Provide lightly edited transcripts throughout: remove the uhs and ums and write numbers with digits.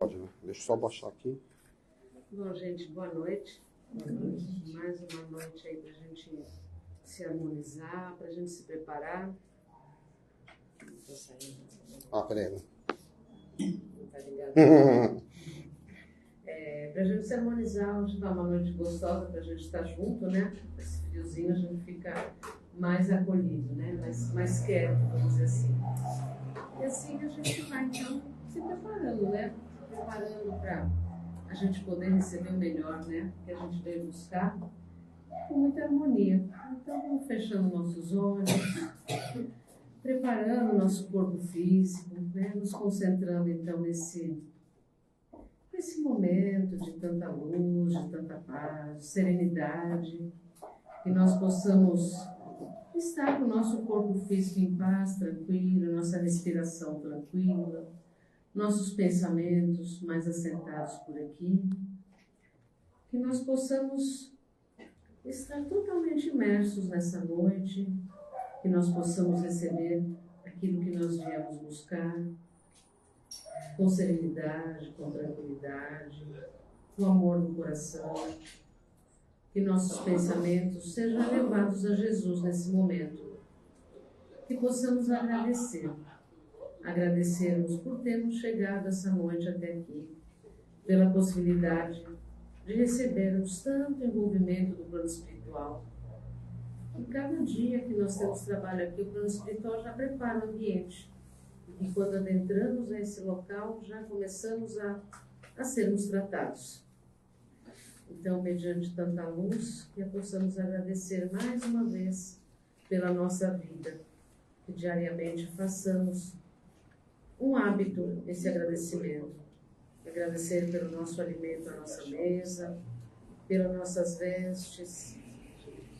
Pode, né? Deixa eu só baixar aqui. Bom, gente, boa noite. Mais uma noite aí pra gente se harmonizar, pra gente se preparar. Tô saindo. Peraí. Tá ligado? Pra gente se harmonizar, hoje tá uma noite gostosa pra gente estar junto, né? Esse friozinho a gente fica mais acolhido, né? Mais quieto, vamos dizer assim. E assim a gente vai, então, se preparando, né? Preparando para a gente poder receber o melhor, né? Que a gente veio buscar com muita harmonia. Então, vamos fechando nossos olhos, preparando o nosso corpo físico, né? Nos concentrando, então, nesse momento de tanta luz, de tanta paz, de serenidade, que nós possamos estar com o nosso corpo físico em paz, tranquilo, nossa respiração tranquila, nossos pensamentos mais assentados por aqui, que nós possamos estar totalmente imersos nessa noite, que nós possamos receber aquilo que nós viemos buscar, com serenidade, com tranquilidade, com amor no coração, que nossos pensamentos sejam levados a Jesus nesse momento, que possamos agradecermos por termos chegado essa noite até aqui, pela possibilidade de recebermos tanto envolvimento do plano espiritual. E cada dia que nós temos trabalho aqui, o plano espiritual já prepara o ambiente. E quando adentramos a esse local, já começamos a sermos tratados. Então, mediante tanta luz, que possamos agradecer mais uma vez pela nossa vida, que diariamente façamos um hábito esse agradecimento. Agradecer pelo nosso alimento à nossa mesa, pelas nossas vestes,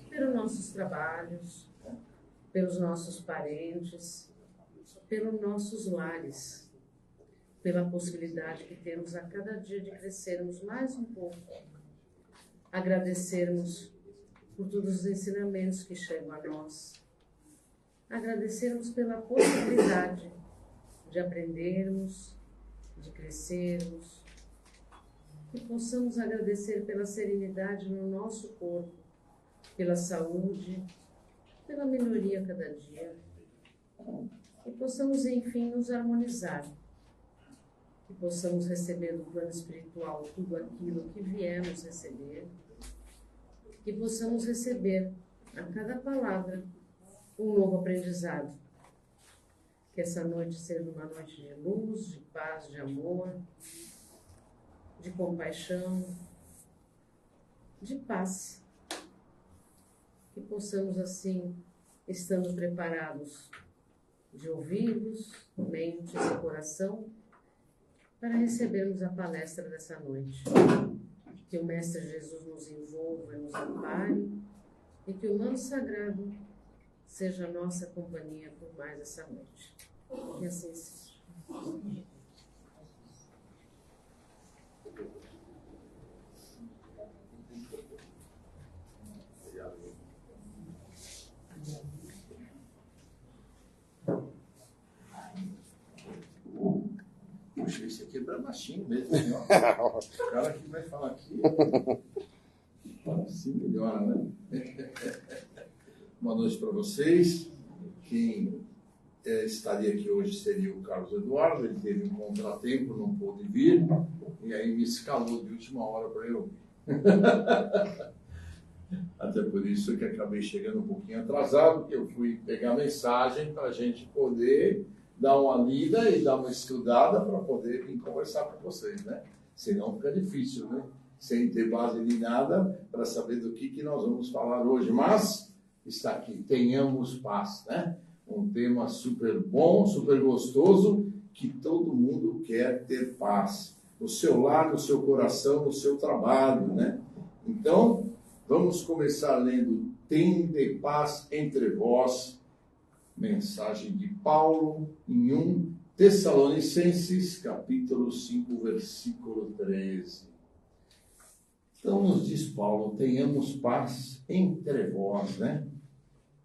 pelos nossos trabalhos, pelos nossos parentes, pelos nossos lares, pela possibilidade que temos a cada dia de crescermos mais um pouco. Agradecermos por todos os ensinamentos que chegam a nós. Agradecermos pela possibilidade de aprendermos, de crescermos, que possamos agradecer pela serenidade no nosso corpo, pela saúde, pela melhoria a cada dia, que possamos, enfim, nos harmonizar, que possamos receber do plano espiritual tudo aquilo que viemos receber, que possamos receber a cada palavra um novo aprendizado. Que essa noite seja uma noite de luz, de paz, de amor, de compaixão, de paz. Que possamos, assim, estando preparados de ouvidos, mentes e coração, para recebermos a palestra dessa noite. Que o Mestre Jesus nos envolva e nos ampare, e que o manto sagrado seja a nossa companhia por mais essa noite. Que assim seja. Puxa, esse aqui é bramachinho mesmo, hein, ó. O cara que vai falar aqui, assim melhora, né? Boa noite para vocês. Quem estaria aqui hoje seria o Carlos Eduardo. Ele teve um contratempo, não pôde vir, e aí me escalou de última hora para eu. Até por isso que acabei chegando um pouquinho atrasado, porque eu fui pegar a mensagem para a gente poder dar uma lida e dar uma estudada para poder vir conversar com vocês, né? Senão fica difícil, né? Sem ter base nem nada para saber do que nós vamos falar hoje. Mas está aqui, tenhamos paz, né? Um tema super bom, super gostoso, que todo mundo quer ter paz. No seu lar, no seu coração, no seu trabalho, né? Então, vamos começar lendo Tende paz entre vós, mensagem de Paulo em 1 Tessalonicenses, capítulo 5, versículo 13. Então, nos diz Paulo, tenhamos paz entre vós, né?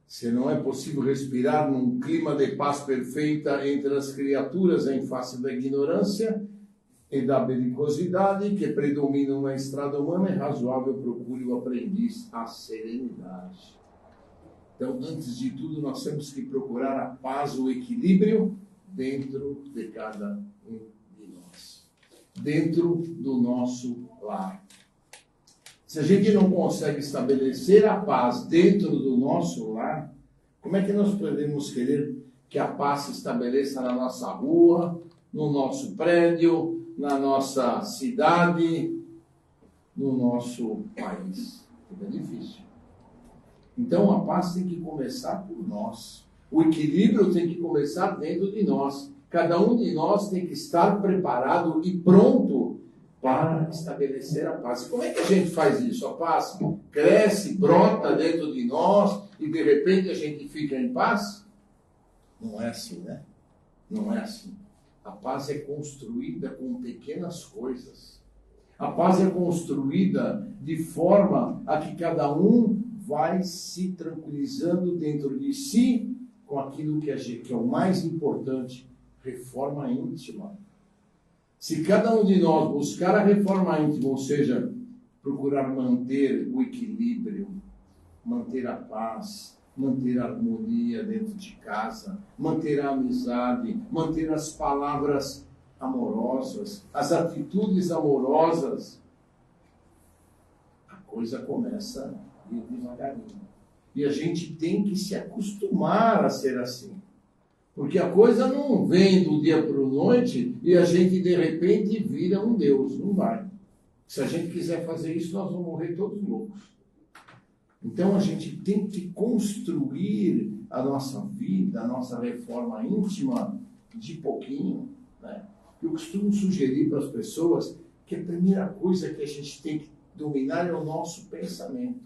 Se não é possível respirar num clima de paz perfeita entre as criaturas em face da ignorância, e da belicosidade que predominam na estrada humana, é razoável procure o aprendiz a serenidade. Então, antes de tudo, nós temos que procurar a paz, o equilíbrio dentro de cada um de nós, dentro do nosso lar. Se a gente não consegue estabelecer a paz dentro do nosso lar, como é que nós podemos querer que a paz se estabeleça na nossa rua, no nosso prédio, na nossa cidade, no nosso país? Fica difícil. Então a paz tem que começar por nós. O equilíbrio tem que começar dentro de nós. Cada um de nós tem que estar preparado e pronto para estabelecer a paz. Como é que a gente faz isso? A paz cresce, brota dentro de nós e de repente a gente fica em paz? Não é assim, né? Não é assim. A paz é construída com pequenas coisas. A paz é construída de forma a que cada um vai se tranquilizando dentro de si com aquilo que é o mais importante, reforma íntima. Se cada um de nós buscar a reforma íntima, ou seja, procurar manter o equilíbrio, manter a paz, manter a harmonia dentro de casa, manter a amizade, manter as palavras amorosas, as atitudes amorosas, a coisa começa a ir devagarinho. E a gente tem que se acostumar a ser assim. Porque a coisa não vem do dia para a noite e a gente de repente vira um Deus. Não vai. Se a gente quiser fazer isso, nós vamos morrer todos loucos. Então a gente tem que construir a nossa vida, a nossa reforma íntima de pouquinho, né? Eu costumo sugerir para as pessoas que a primeira coisa que a gente tem que dominar é o nosso pensamento.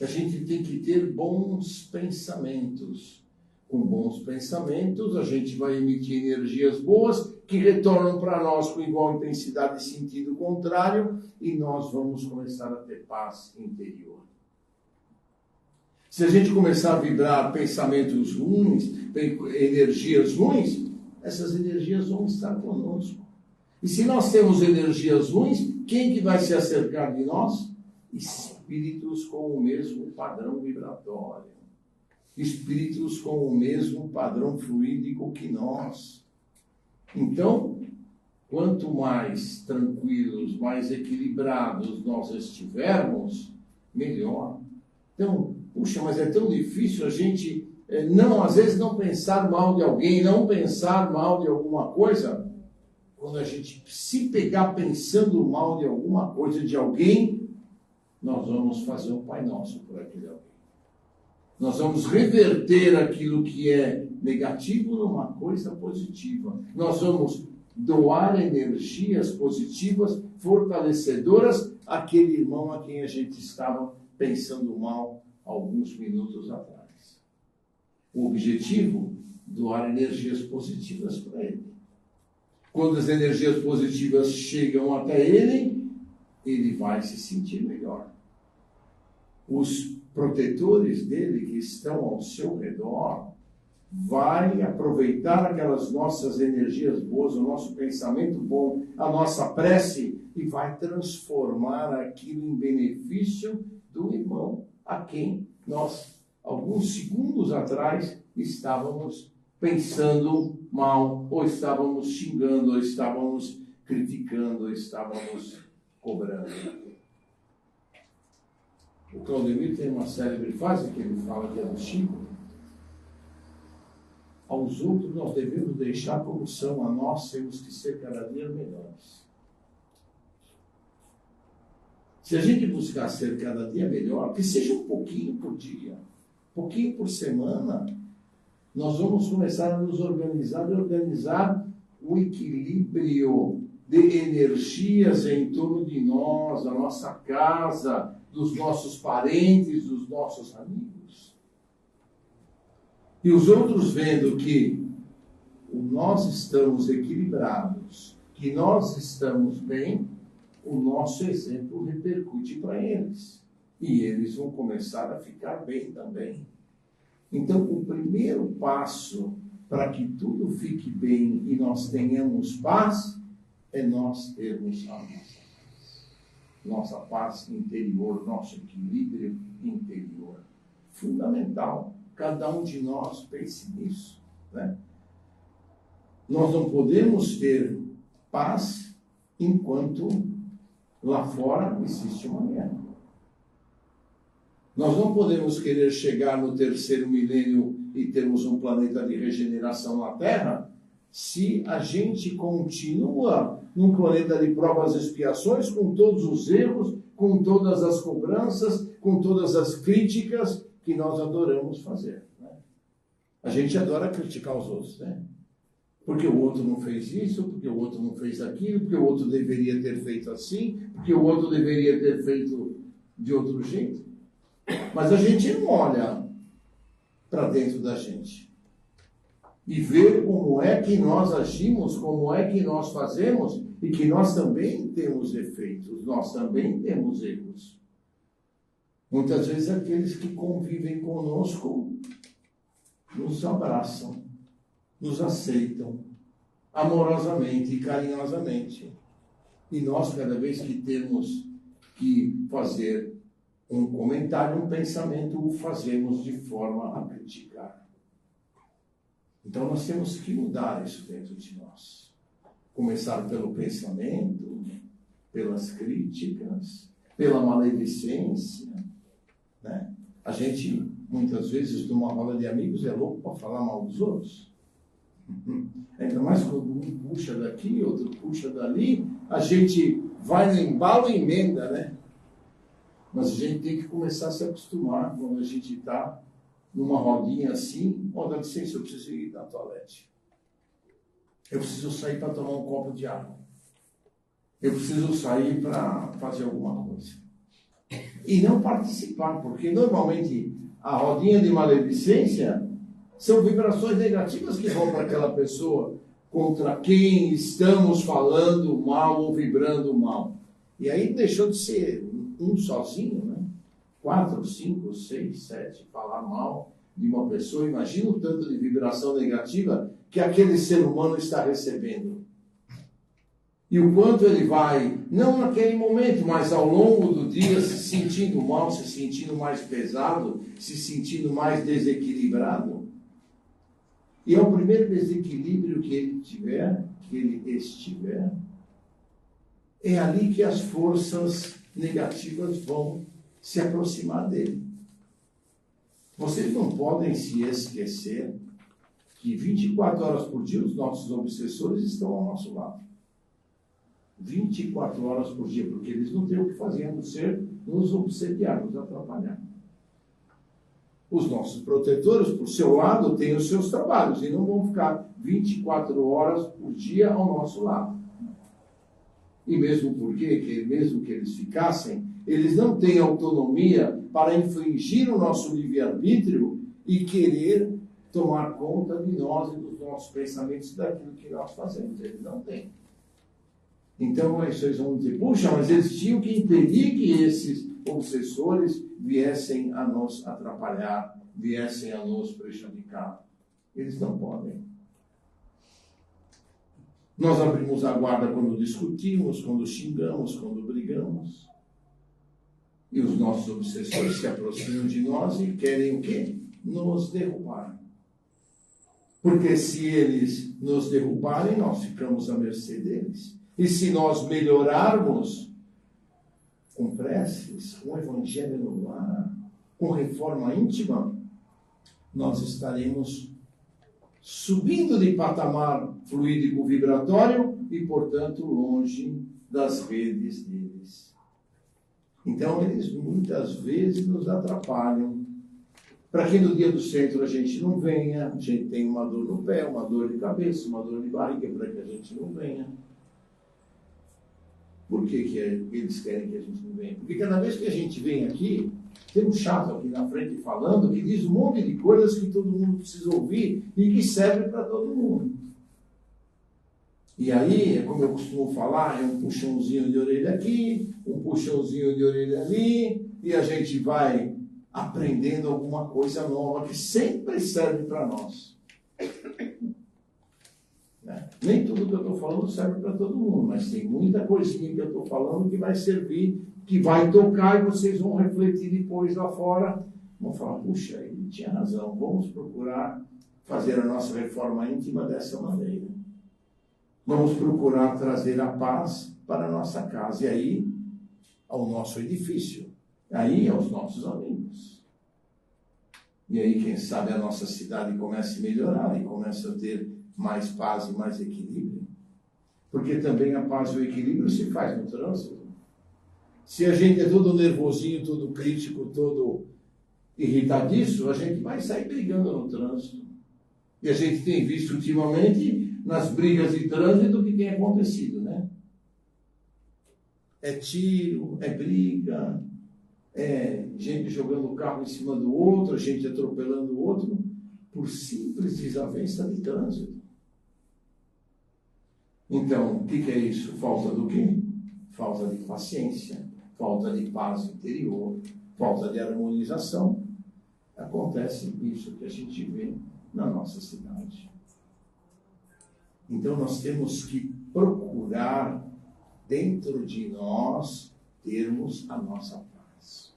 A gente tem que ter bons pensamentos. Com bons pensamentos, a gente vai emitir energias boas que retornam para nós com igual intensidade e sentido contrário e nós vamos começar a ter paz interior. Se a gente começar a vibrar pensamentos ruins, energias ruins, essas energias vão estar conosco. E se nós temos energias ruins, quem que vai se acercar de nós? Espíritos com o mesmo padrão vibratório. Espíritos com o mesmo padrão fluídico que nós. Então, quanto mais tranquilos, mais equilibrados nós estivermos, melhor. Então, puxa, mas é tão difícil a gente, às vezes não pensar mal de alguém, não pensar mal de alguma coisa. Quando a gente se pegar pensando mal de alguma coisa, de alguém, nós vamos fazer um Pai Nosso por aquele alguém. Nós vamos reverter aquilo que é negativo numa coisa positiva. Nós vamos doar energias positivas, fortalecedoras, àquele irmão a quem a gente estava pensando mal alguns minutos atrás. O objetivo, doar energias positivas para ele. Quando as energias positivas chegam até ele, ele vai se sentir melhor. Os protetores dele que estão ao seu redor vai aproveitar aquelas nossas energias boas, o nosso pensamento bom, a nossa prece e vai transformar aquilo em benefício do irmão a quem nós, alguns segundos atrás, estávamos pensando mal, ou estávamos xingando, ou estávamos criticando, ou estávamos cobrando. O Claudemir tem uma célebre frase que ele fala que é do Chico. Aos outros nós devemos deixar como são, a nós temos que ser cada dia melhores. Se a gente buscar ser cada dia melhor, que seja um pouquinho por dia, um pouquinho por semana, nós vamos começar a nos organizar e organizar o equilíbrio de energias em torno de nós, da nossa casa, dos nossos parentes, dos nossos amigos. E os outros vendo que nós estamos equilibrados, que nós estamos bem, o nosso exemplo repercute para eles. E eles vão começar a ficar bem também. Então, o primeiro passo para que tudo fique bem e nós tenhamos paz é nós termos a nossa paz interior, nosso equilíbrio interior. Fundamental. Cada um de nós pense nisso, né? Nós não podemos ter paz enquanto lá fora existe uma guerra. Nós não podemos querer chegar no 3º milênio e termos um planeta de regeneração na Terra se a gente continua num planeta de provas e expiações, com todos os erros, com todas as cobranças, com todas as críticas que nós adoramos fazer, né? A gente adora criticar os outros, né? Porque o outro não fez isso, porque o outro não fez aquilo, porque o outro deveria ter feito assim, porque o outro deveria ter feito de outro jeito. Mas a gente não olha para dentro da gente e ver como é que nós agimos, como é que nós fazemos, e que nós também temos defeitos, nós também temos erros. Muitas vezes aqueles que convivem conosco nos abraçam, nos aceitam amorosamente e carinhosamente. E nós, cada vez que temos que fazer um comentário, um pensamento, o fazemos de forma a criticar. Então nós temos que mudar isso dentro de nós. Começar pelo pensamento, pelas críticas, pela maledicência, né? A gente, muitas vezes, numa roda de amigos, é louco para falar mal dos outros. Ainda mais quando um puxa daqui, outro puxa dali, a gente vai no embalo e emenda, né? Mas a gente tem que começar a se acostumar quando a gente está numa rodinha assim. Ó, dá licença, eu preciso ir na toalete. Eu preciso sair para tomar um copo de água. Eu preciso sair para fazer alguma coisa. E não participar, porque normalmente a rodinha de maledicência são vibrações negativas que vão para aquela pessoa contra quem estamos falando mal ou vibrando mal. E aí deixou de ser um sozinho, né? 4, 5, 6, 7 falar mal de uma pessoa. Imagina o tanto de vibração negativa que aquele ser humano está recebendo. E o quanto ele vai, não naquele momento, mas ao longo do dia, se sentindo mal, se sentindo mais pesado, se sentindo mais desequilibrado. E ao primeiro desequilíbrio que ele tiver, que ele estiver, é ali que as forças negativas vão se aproximar dele. Vocês não podem se esquecer que 24 horas por dia os nossos obsessores estão ao nosso lado. 24 horas por dia, porque eles não têm o que fazer, a não ser nos obsediar, nos atrapalhar. Os nossos protetores, por seu lado, têm os seus trabalhos e não vão ficar 24 horas por dia ao nosso lado. E mesmo porque, mesmo que eles ficassem, eles não têm autonomia para infringir o nosso livre-arbítrio e querer tomar conta de nós e dos nossos pensamentos e daquilo que nós fazemos. Eles não têm. Então, vocês vão dizer, puxa, mas eles tinham que impedir que esses obsessores viessem a nos atrapalhar, viessem a nos prejudicar. Eles não podem. Nós abrimos a guarda quando discutimos, quando xingamos, quando brigamos. E os nossos obsessores se aproximam de nós e querem o quê? Nos derrubar. Porque se eles nos derrubarem, nós ficamos à mercê deles. E se nós melhorarmos com preces, com evangelho no lar, com reforma íntima, nós estaremos subindo de patamar fluídico vibratório e, portanto, longe das redes deles. Então, eles muitas vezes nos atrapalham. Para que no dia do centro a gente não venha, a gente tem uma dor no pé, uma dor de cabeça, uma dor de barriga, para que a gente não venha. Por que eles querem que a gente não venha? Porque cada vez que a gente vem aqui, tem um chato aqui na frente falando que diz um monte de coisas que todo mundo precisa ouvir e que serve para todo mundo. E aí, como eu costumo falar, é um puxãozinho de orelha aqui, um puxãozinho de orelha ali, e a gente vai aprendendo alguma coisa nova que sempre serve para nós. Né? Nem tudo que eu estou falando serve para todo mundo, mas tem muita coisinha que eu estou falando que vai servir, que vai tocar e vocês vão refletir depois lá fora. Vão falar, puxa, ele tinha razão, vamos procurar fazer a nossa reforma íntima dessa maneira. Vamos procurar trazer a paz para a nossa casa e aí ao nosso edifício, aí aos nossos amigos. E aí, quem sabe, a nossa cidade comece a melhorar e comece a ter mais paz e mais equilíbrio. Porque também a paz e o equilíbrio se faz no trânsito. Se a gente é todo nervosinho, todo crítico, todo irritadiço, a gente vai sair brigando no trânsito. E a gente tem visto ultimamente nas brigas de trânsito o que tem acontecido, né? É tiro, é briga, é gente jogando o carro em cima do outro, gente atropelando o outro, por simples desavença de trânsito. Então, o que é isso? Falta do quê? Falta de paciência, falta de paz interior, falta de harmonização. Acontece isso que a gente vê na nossa cidade. Então, nós temos que procurar, dentro de nós, termos a nossa paz.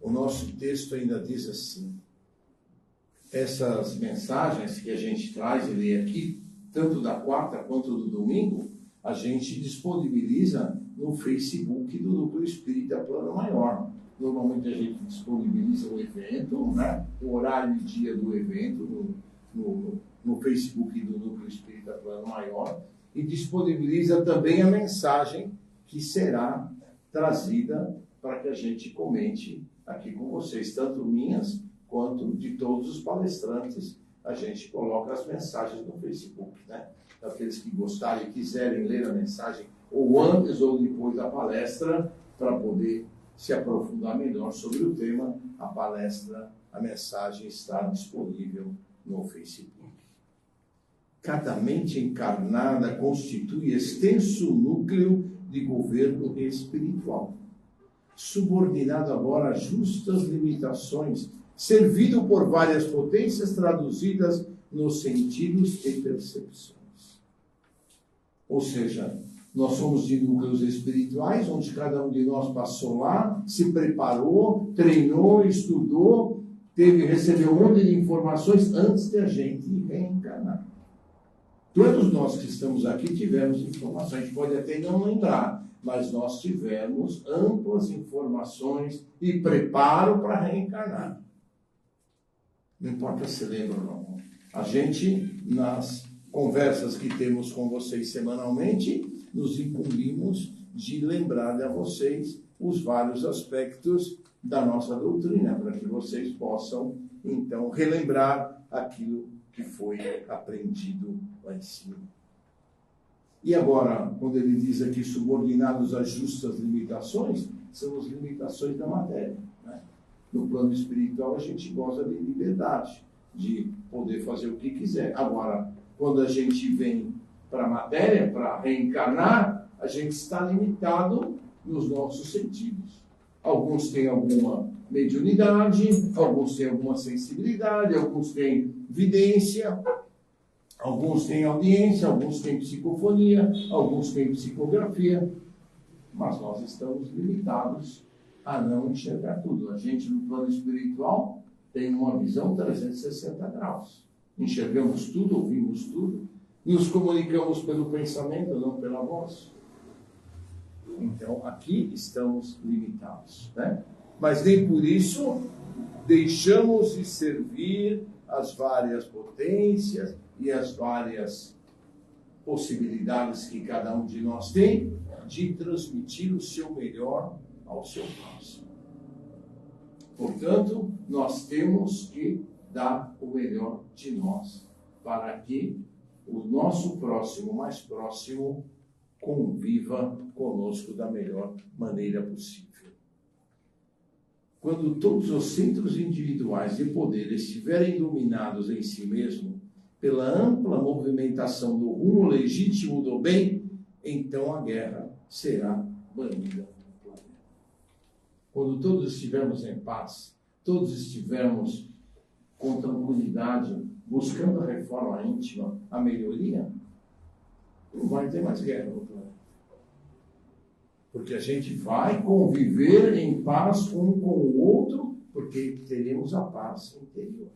O nosso texto ainda diz assim, essas mensagens que a gente traz e lê aqui, tanto da quarta quanto do domingo, a gente disponibiliza no Facebook do Núcleo Espírita Plano Maior. Normalmente a gente disponibiliza o evento, né? O horário e dia do evento no Facebook do Núcleo Espírita Plano Maior e disponibiliza também a mensagem que será trazida para que a gente comente aqui com vocês, tanto minhas quanto de todos os palestrantes. A gente coloca as mensagens no Facebook, né? Aqueles que gostarem e quiserem ler a mensagem ou antes ou depois da palestra, para poder se aprofundar melhor sobre o tema, a palestra, a mensagem está disponível no Facebook. Cada mente encarnada constitui extenso núcleo de governo espiritual, subordinado agora a justas limitações, servido por várias potências traduzidas nos sentidos e percepções. Ou seja, nós somos de núcleos espirituais, onde cada um de nós passou lá, se preparou, treinou, estudou, recebeu um monte de informações antes de a gente reencarnar. Todos nós que estamos aqui tivemos informações, a gente pode até não lembrar, mas nós tivemos amplas informações e preparo para reencarnar. Não importa se lembra ou não. A gente, nas conversas que temos com vocês semanalmente, nos incumbimos de lembrar a vocês os vários aspectos da nossa doutrina, para que vocês possam, então, relembrar aquilo que foi aprendido lá em cima. E agora, quando ele diz aqui subordinados a justas limitações, são as limitações da matéria, né? No plano espiritual, a gente goza de liberdade, de poder fazer o que quiser. Agora, quando a gente vem para a matéria, para reencarnar, a gente está limitado nos nossos sentidos. Alguns têm alguma mediunidade, alguns têm alguma sensibilidade, alguns têm vidência, alguns têm audiência, alguns têm psicofonia, alguns têm psicografia, mas nós estamos limitados a não enxergar tudo. A gente, no plano espiritual, tem uma visão 360 graus. Enxergamos tudo, ouvimos tudo, nos comunicamos pelo pensamento, não pela voz. Então, aqui estamos limitados, né? Mas nem por isso deixamos de servir as várias potências e as várias possibilidades que cada um de nós tem de transmitir o seu melhor ao seu próximo. Portanto, nós temos que dar o melhor de nós para que o nosso próximo, mais próximo, conviva conosco da melhor maneira possível. Quando todos os centros individuais de poder estiverem dominados em si mesmo pela ampla movimentação do rumo legítimo do bem, então a guerra será banida do planeta. Quando todos estivermos em paz, todos estivermos com tranquilidade, buscando a reforma íntima, a melhoria, não vai ter mais guerra no planeta. Porque a gente vai conviver em paz um com o outro, porque teremos a paz interior.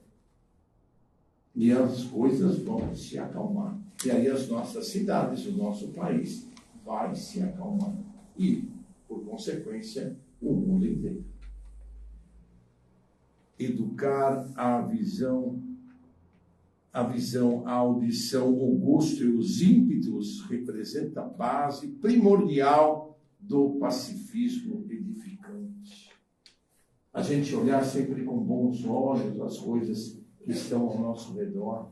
E as coisas vão se acalmar. E aí as nossas cidades, o nosso país, vai se acalmar. E, por consequência, o mundo inteiro. Educar a visão, a audição, o gosto e os ímpetos representa a base primordial do pacifismo edificante. A gente olhar sempre com bons olhos as coisas que estão ao nosso redor,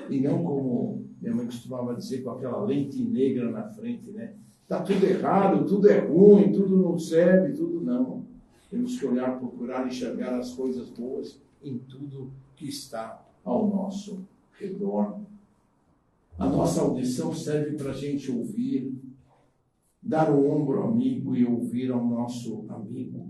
e não como minha mãe costumava dizer, com aquela lente negra na frente, né? Está tudo errado, tudo é ruim, tudo não serve, tudo não. Temos que olhar, procurar enxergar as coisas boas em tudo que está ao nosso redor. A nossa audição serve para a gente ouvir, dar o ombro ao amigo e ouvir ao nosso amigo.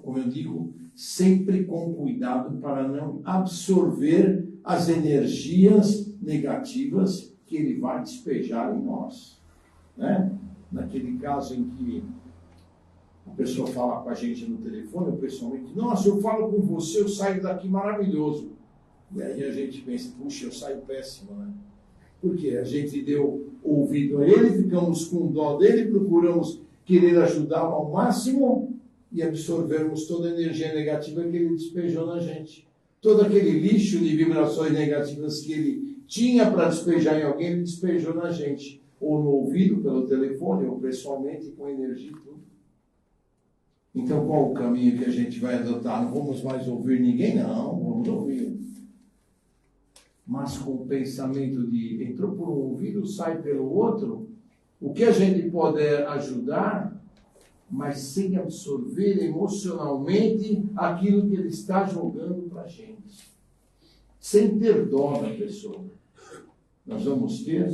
Como eu digo, sempre com cuidado para não absorver as energias negativas que ele vai despejar em nós. Né? Naquele caso em que a pessoa fala com a gente no telefone, ou pessoalmente, nossa, eu falo com você, eu saio daqui maravilhoso. E aí a gente pensa, puxa, eu saio péssimo, né? Porque a gente deu ouvido a ele, ficamos com dó dele, procuramos querer ajudá-lo ao máximo e absorvermos toda a energia negativa que ele despejou na gente. Todo aquele lixo de vibrações negativas que ele tinha para despejar em alguém, ele despejou na gente. Ou no ouvido, pelo telefone, ou pessoalmente, com energia e tudo. Então, qual o caminho que a gente vai adotar? Não vamos mais ouvir ninguém? Não, vamos ouvir. Mas com o pensamento de entrou por um ouvido, sai pelo outro, o que a gente pode ajudar, mas sem absorver emocionalmente aquilo que ele está jogando para a gente. Sem ter dó da pessoa. Nós vamos ter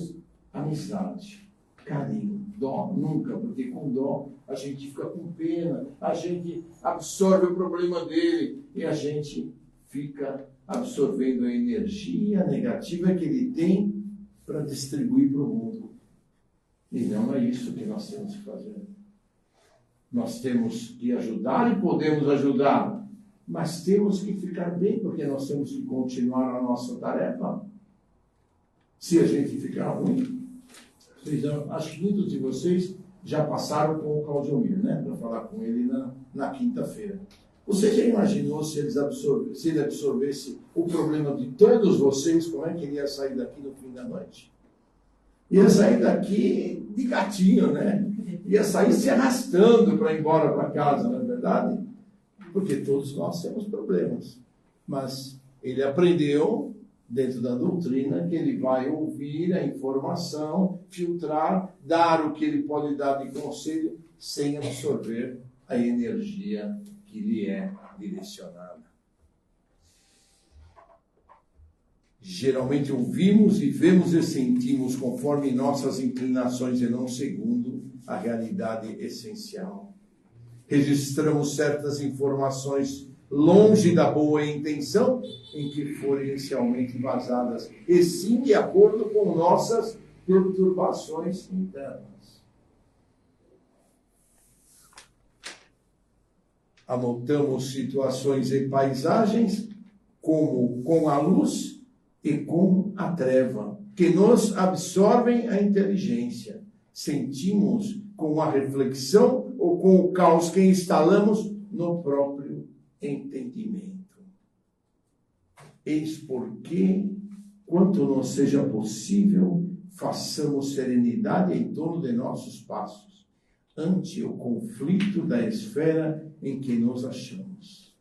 amizade, carinho, dó nunca, porque com dó a gente fica com pena, a gente absorve o problema dele e a gente fica absorvendo a energia negativa que ele tem para distribuir para o mundo. E não é isso que nós temos que fazer. Nós temos que ajudar e podemos ajudar, mas temos que ficar bem, porque nós temos que continuar a nossa tarefa. Se a gente ficar ruim, acho que muitos de vocês já passaram com o Claudiomir, né? Para falar com ele na quinta-feira. Você já imaginou se ele absorvesse o problema de todos vocês, como é que ele ia sair daqui no fim da noite? Ia sair daqui de gatinho, né? Ia sair se arrastando para ir embora para casa, não é verdade? Porque todos nós temos problemas. Mas ele aprendeu, dentro da doutrina, que ele vai ouvir a informação, filtrar, dar o que ele pode dar de conselho, sem absorver a energia que lhe é direcionada. Geralmente ouvimos, vivemos e sentimos conforme nossas inclinações e não segundo a realidade essencial. Registramos certas informações longe da boa intenção em que foram inicialmente vazadas, e sim de acordo com nossas perturbações internas. Anotamos situações e paisagens como com a luz e com a treva, que nos absorvem a inteligência. Sentimos com a reflexão ou com o caos que instalamos no próprio entendimento. Eis porque, quanto nos seja possível, façamos serenidade em torno de nossos passos, ante o conflito da esfera em que nos achamos.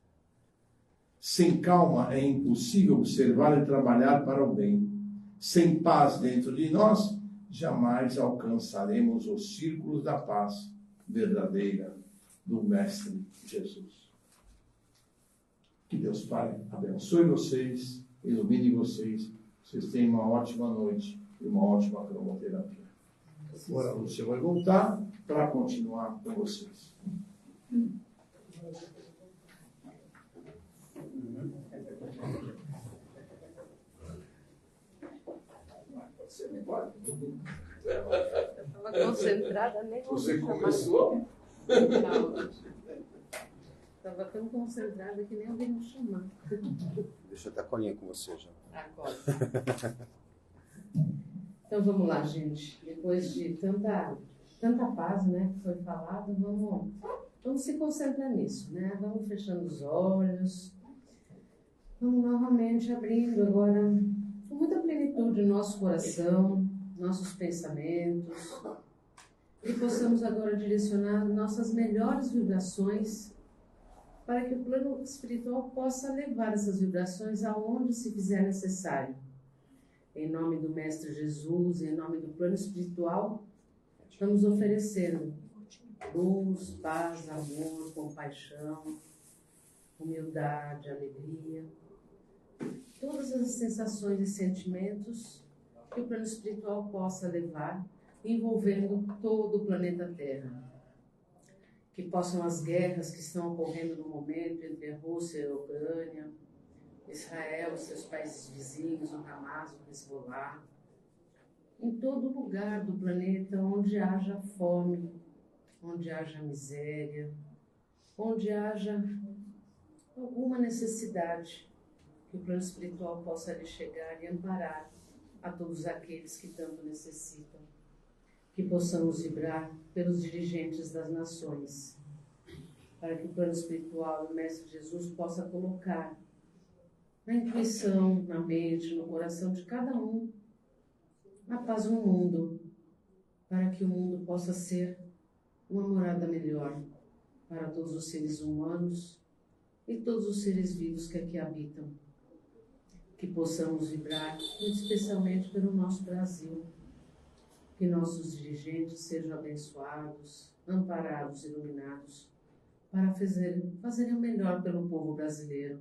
Sem calma é impossível observar e trabalhar para o bem. Sem paz dentro de nós, jamais alcançaremos os círculos da paz verdadeira do Mestre Jesus. Que Deus Pai abençoe vocês, ilumine vocês, vocês tenham uma ótima noite e uma ótima cromoterapia. Agora a Lúcia vai voltar para continuar com vocês. Você pai. Eu estava concentrada, nem vou Você chamar. começou? Estava tão concentrada que nem ouvi me chamar. Deixa eu ter a colinha com você já. Agora. Então vamos lá, gente. Depois de tanta paz, né, que foi falado, vamos se concentrar nisso, né? Vamos fechando os olhos. Vamos novamente abrindo agora com muita plenitude o nosso coração, nossos pensamentos, e possamos agora direcionar nossas melhores vibrações para que o plano espiritual possa levar essas vibrações aonde se fizer necessário. Em nome do Mestre Jesus, em nome do plano espiritual, estamos oferecendo luz, paz, amor, compaixão, humildade, alegria, todas as sensações e sentimentos que o plano espiritual possa levar, envolvendo todo o planeta Terra. Que possam as guerras que estão ocorrendo no momento entre a Rússia e a Ucrânia, Israel e seus países vizinhos, o Hamas, o Hezbollah, em todo lugar do planeta onde haja fome, onde haja miséria, onde haja alguma necessidade, que o plano espiritual possa lhe chegar e amparar a todos aqueles que tanto necessitam. Que possamos vibrar pelos dirigentes das nações, para que o plano espiritual e o Mestre Jesus possa colocar na intuição, na mente, no coração de cada um a paz no mundo, para que o mundo possa ser uma morada melhor para todos os seres humanos e todos os seres vivos que aqui habitam. Que possamos vibrar, muito especialmente pelo nosso Brasil, que nossos dirigentes sejam abençoados, amparados, iluminados, para fazerem o melhor pelo povo brasileiro.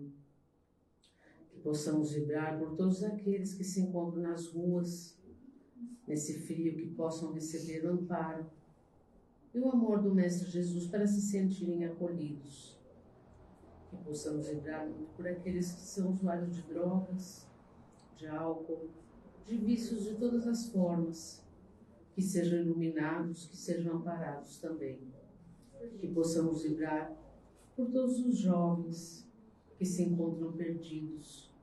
Que possamos vibrar por todos aqueles que se encontram nas ruas, nesse frio, que possam receber o amparo e o amor do Mestre Jesus para se sentirem acolhidos. Que possamos vibrar muito por aqueles que são usuários de drogas, de álcool, de vícios de todas as formas, que sejam iluminados, que sejam amparados também. Que possamos vibrar por todos os jovens que se encontram perdidos,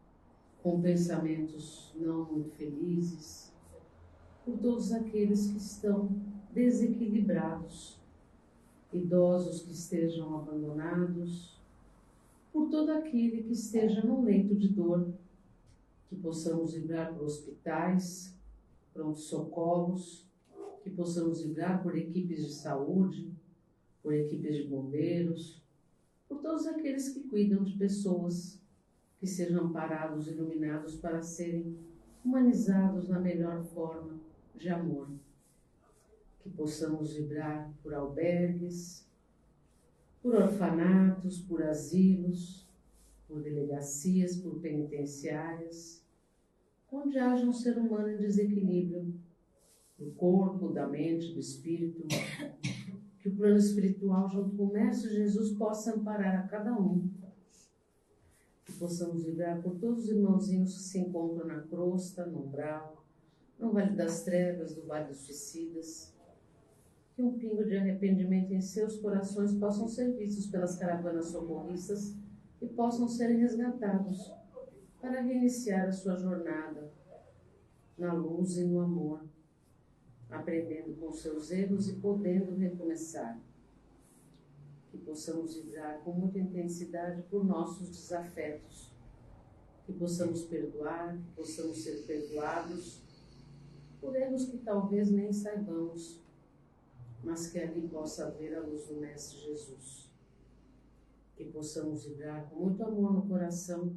com pensamentos não muito felizes, por todos aqueles que estão desequilibrados, idosos que estejam abandonados, por todo aquele que esteja num leito de dor, que possamos vibrar por hospitais, pronto-socorros, que possamos vibrar por equipes de saúde, por equipes de bombeiros, por todos aqueles que cuidam de pessoas, que sejam amparados, iluminados para serem humanizados na melhor forma de amor. Que possamos vibrar por albergues, por orfanatos, por asilos, por delegacias, por penitenciárias, onde haja um ser humano em desequilíbrio, do corpo, da mente, do espírito, que o plano espiritual, junto com o Mestre Jesus, possa amparar a cada um. Que possamos vibrar por todos os irmãozinhos que se encontram na crosta, no umbral, no Vale das Trevas, do Vale dos Suicidas. Que um pingo de arrependimento em seus corações possam ser vistos pelas caravanas socorristas e possam ser resgatados para reiniciar a sua jornada na luz e no amor, aprendendo com seus erros e podendo recomeçar. Que possamos vibrar com muita intensidade por nossos desafetos, que possamos perdoar, que possamos ser perdoados por erros que talvez nem saibamos, mas que ali possa haver a luz do Mestre Jesus. Que possamos vibrar com muito amor no coração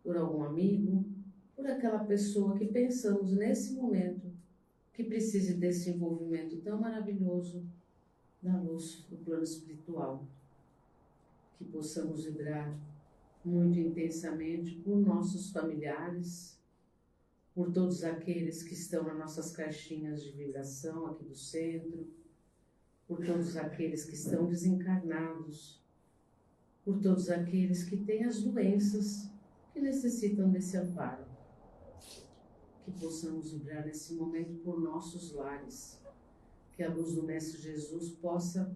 por algum amigo, por aquela pessoa que pensamos nesse momento que precise desse envolvimento tão maravilhoso da luz do plano espiritual. Que possamos vibrar muito intensamente por nossos familiares, por todos aqueles que estão nas nossas caixinhas de vibração aqui do centro, por todos aqueles que estão desencarnados, por todos aqueles que têm as doenças que necessitam desse amparo. que possamos vibrar nesse momento por nossos lares, que a luz do Mestre Jesus possa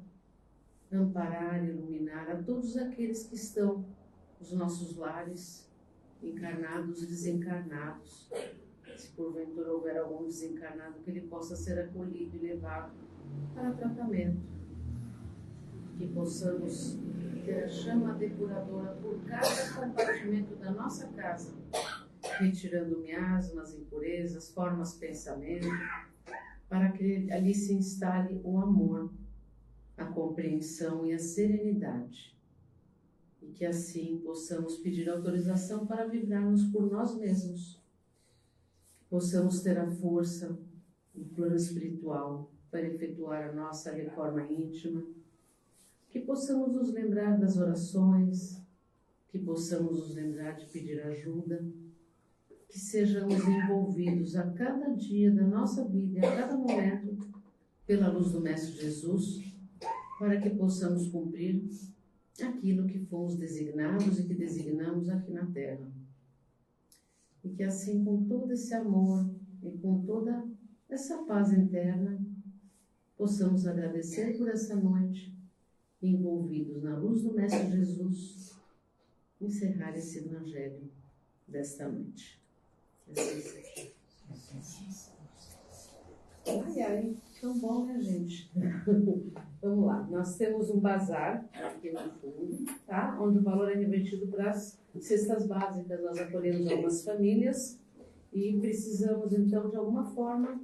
amparar e iluminar a todos aqueles que estão nos nossos lares, encarnados e desencarnados. Se porventura houver algum desencarnado, que ele possa ser acolhido e levado para tratamento. Que possamos ter a chama depuradora por cada compartimento da nossa casa, retirando miasmas, impurezas, formas de pensamento, para que ali se instale o amor, a compreensão e a serenidade. E que assim possamos pedir autorização para vibrarmos por nós mesmos. Possamos ter a força do plano espiritual para efetuar a nossa reforma íntima. Que possamos nos lembrar das orações, que possamos nos lembrar de pedir ajuda, que sejamos envolvidos a cada dia da nossa vida, a cada momento, pela luz do Mestre Jesus, para que possamos cumprir aquilo que fomos designados e que designamos aqui na Terra. E que assim, com todo esse amor e com toda essa paz interna, possamos agradecer por essa noite, envolvidos na luz do Mestre Jesus, encerrar esse Evangelho desta noite. Ai, tão bom, né, gente? Vamos lá, nós temos um bazar aqui no fundo, tá? Onde o valor é revertido para as cestas básicas. Nós acolhemos algumas famílias e precisamos, então, de alguma forma,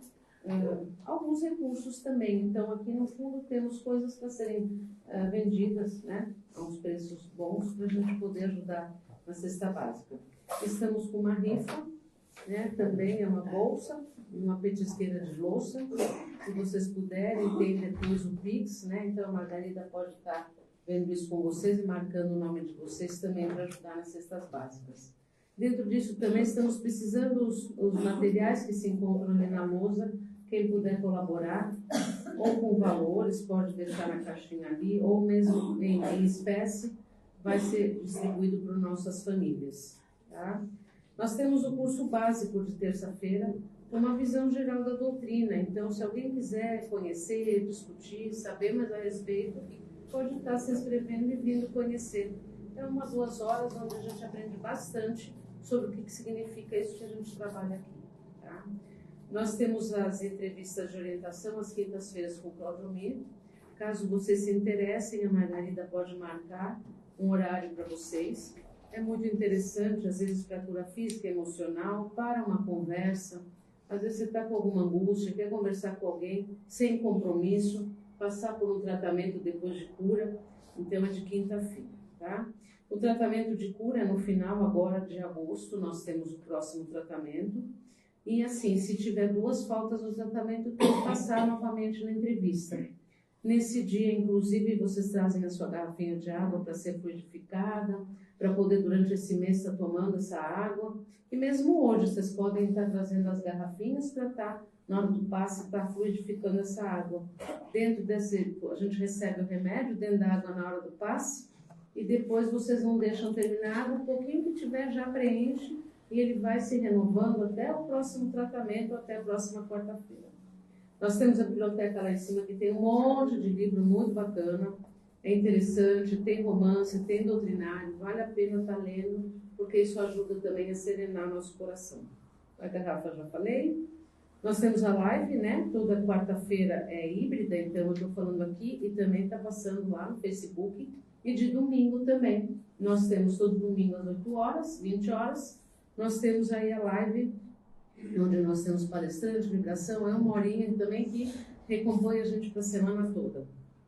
alguns recursos também. Então, aqui no fundo temos coisas para serem vendidas, né? A uns preços bons para a gente poder ajudar na cesta básica. Estamos com uma rifa, né? Também é uma bolsa, uma petisqueira de louça. Se vocês puderem, tem depois o Pix, né? Então a Margarida pode estar vendo isso com vocês e marcando o nome de vocês também para ajudar nas cestas básicas. Dentro disso também estamos precisando os materiais que se encontram ali na lousa. Quem puder colaborar, ou com valores, pode deixar na caixinha ali, ou mesmo em espécie, vai ser distribuído para nossas famílias. Tá? Nós temos o curso básico de terça-feira, uma visão geral da doutrina. Então, se alguém quiser conhecer, discutir, saber mais a respeito, pode estar se inscrevendo e vindo conhecer. É 1-2 horas onde a gente aprende bastante sobre o que significa isso que a gente trabalha aqui. Tá? Nós temos as entrevistas de orientação às quintas-feiras com o Cláudio Mir. Caso vocês se interessem, a Margarida pode marcar um horário para vocês. É muito interessante, às vezes, fratura física e emocional, para uma conversa. Às vezes você está com alguma angústia, quer conversar com alguém sem compromisso, passar por um tratamento depois de cura. Então, é de quinta-feira, tá? O tratamento de cura é no final agora de agosto, nós temos o próximo tratamento. E assim, se tiver 2 faltas no tratamento, tem que passar novamente na entrevista. Nesse dia, inclusive, vocês trazem a sua garrafinha de água para ser fluidificada, para poder, durante esse mês, estar tomando essa água. E mesmo hoje, vocês podem estar trazendo as garrafinhas para estar, na hora do passe, estar fluidificando essa água. Dentro desse, a gente recebe o remédio dentro da água na hora do passe, e depois vocês não deixam terminar, um pouquinho que tiver já preenche, e ele vai se renovando até o próximo tratamento, até a próxima quarta-feira. Nós temos a biblioteca lá em cima que tem um monte de livro muito bacana, é interessante, tem romance, tem doutrinário, vale a pena estar lendo, porque isso ajuda também a serenar nosso coração. A garrafa já falei. Nós temos a live, né? Toda quarta-feira é híbrida, então eu estou falando aqui e também está passando lá no Facebook. E de domingo também. Nós temos todo domingo às 8 horas, 20 horas. Nós temos aí a live, onde nós temos palestrante, vibração, é 1 horinha também que recompõe a gente para a semana toda,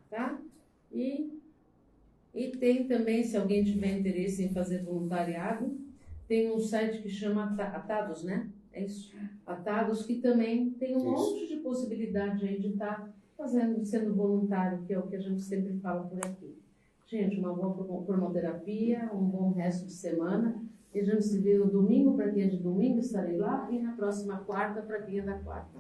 tá? E tem também, se alguém tiver interesse em fazer voluntariado, tem um site que chama Atados, né? É isso, Atados, que também tem um monte de possibilidade aí de estar sendo voluntário, que é o que a gente sempre fala por aqui. Gente, uma boa cromoterapia, um bom resto de semana. E a gente se vê no domingo, para quem é de domingo, estarei lá, e na próxima quarta, para quem é da quarta.